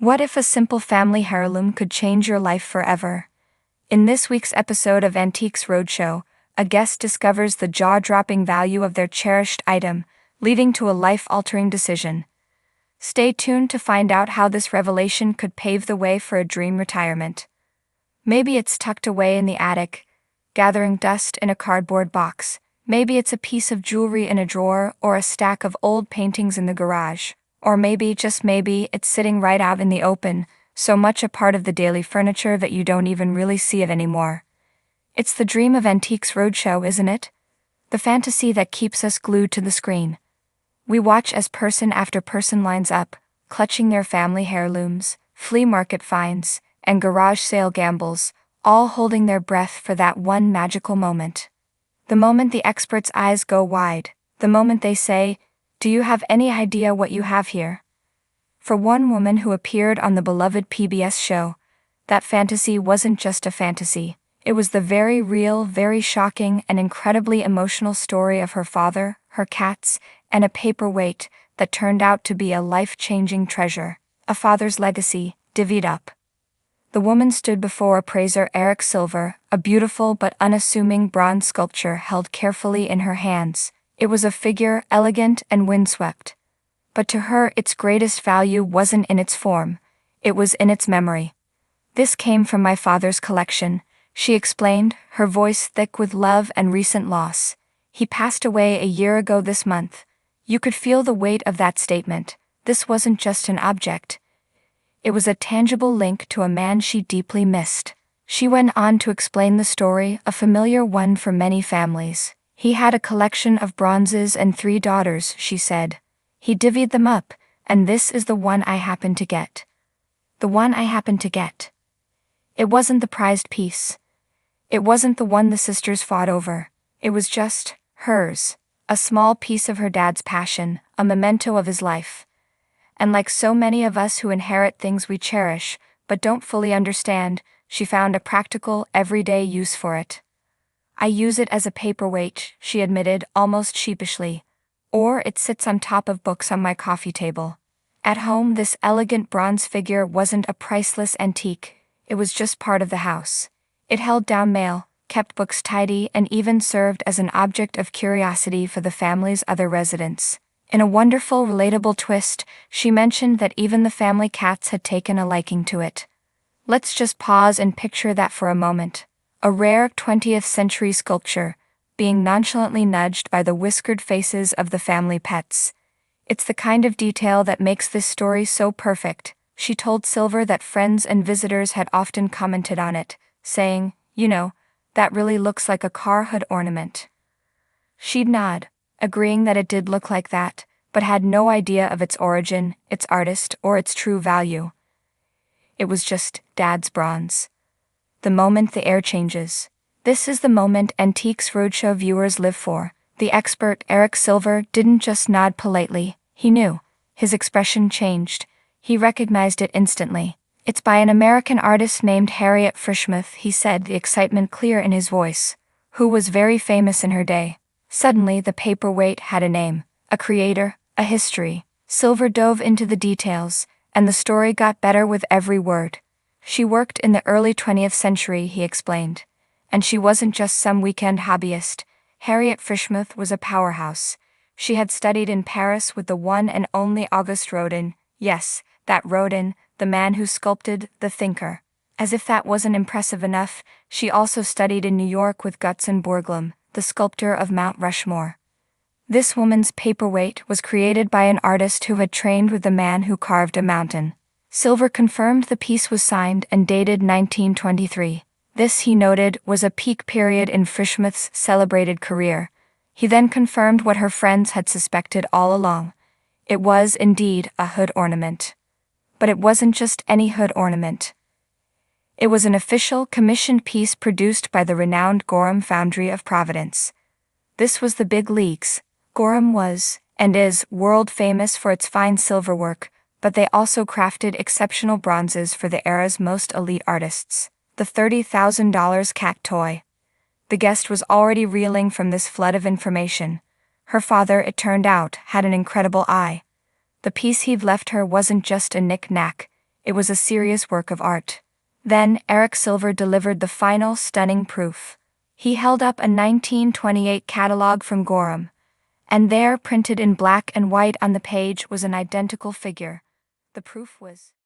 What if a simple family heirloom could change your life forever? In this week's episode of Antiques Roadshow, a guest discovers the jaw-dropping value of their cherished item, leading to a life-altering decision. Stay tuned to find out how this revelation could pave the way for a dream retirement. Maybe it's tucked away in the attic, gathering dust in a cardboard box. Maybe it's a piece of jewelry in a drawer or a stack of old paintings in the garage. Or maybe, just maybe, it's sitting right out in the open, so much a part of the daily furniture that you don't even really see it anymore. It's the dream of Antiques Roadshow, isn't it? The fantasy that keeps us glued to the screen. We watch as person after person lines up, clutching their family heirlooms, flea market finds, and garage sale gambles, all holding their breath for that one magical moment. The moment the expert's eyes go wide, the moment they say, "Do you have any idea what you have here?" For one woman who appeared on the beloved PBS show, that fantasy wasn't just a fantasy. It was the very real, very shocking, and incredibly emotional story of her father, her cats, and a paperweight that turned out to be a life-changing treasure, a father's legacy, divvied up. The woman stood before appraiser Eric Silver, a beautiful but unassuming bronze sculpture held carefully in her hands. It was a figure, elegant and windswept. But to her, its greatest value wasn't in its form, it was in its memory. "This came from my father's collection," she explained, her voice thick with love and recent loss. "He passed away a year ago this month." You could feel the weight of that statement. This wasn't just an object. It was a tangible link to a man she deeply missed. She went on to explain the story, a familiar one for many families. "He had a collection of bronzes and 3 daughters," she said. "He divvied them up, and this is the one I happened to get. The one I happened to get." It wasn't the prized piece. It wasn't the one the sisters fought over. It was just hers, a small piece of her dad's passion, a memento of his life. And like so many of us who inherit things we cherish, but don't fully understand, she found a practical, everyday use for it. "I use it as a paperweight," she admitted, almost sheepishly. "Or it sits on top of books on my coffee table." At home, this elegant bronze figure wasn't a priceless antique, it was just part of the house. It held down mail, kept books tidy, and even served as an object of curiosity for the family's other residents. In a wonderful, relatable twist, she mentioned that even the family cats had taken a liking to it. Let's just pause and picture that for a moment. A rare 20th century sculpture, being nonchalantly nudged by the whiskered faces of the family pets. It's the kind of detail that makes this story so perfect. She told Silver that friends and visitors had often commented on it, saying, "You know, that really looks like a car hood ornament." She'd nod, agreeing that it did look like that, but had no idea of its origin, its artist, or its true value. It was just Dad's bronze. The moment the air changes. This is the moment Antiques Roadshow viewers live for. The expert, Eric Silver, didn't just nod politely. He knew. His expression changed. He recognized it instantly. "It's by an American artist named Harriet Frischmuth," he said, the excitement clear in his voice, "who was very famous in her day." Suddenly, the paperweight had a name, a creator, a history. Silver dove into the details, and the story got better with every word. "She worked in the early 20th century, he explained. And she wasn't just some weekend hobbyist. Harriet Frischmuth was a powerhouse. She had studied in Paris with the one and only Auguste Rodin. Yes, that Rodin, the man who sculpted The Thinker. As if that wasn't impressive enough, she also studied in New York with Gutzon Borglum, the sculptor of Mount Rushmore. This woman's paperweight was created by an artist who had trained with the man who carved a mountain." Silver confirmed the piece was signed and dated 1923. This, he noted, was a peak period in Frischmuth's celebrated career. He then confirmed what her friends had suspected all along. It was, indeed, a hood ornament. But it wasn't just any hood ornament. It was an official, commissioned piece produced by the renowned Gorham Foundry of Providence. This was the big leagues. Gorham was, and is, world famous for its fine silverwork, but they also crafted exceptional bronzes for the era's most elite artists. The $30,000 cat toy. The guest was already reeling from this flood of information. Her father, it turned out, had an incredible eye. The piece he'd left her wasn't just a knick-knack, It was a serious work of art. Then, Eric Silver delivered the final, stunning proof. He held up a 1928 catalog from Gorham, and there, printed in black and white on the page, was an identical figure. The proof was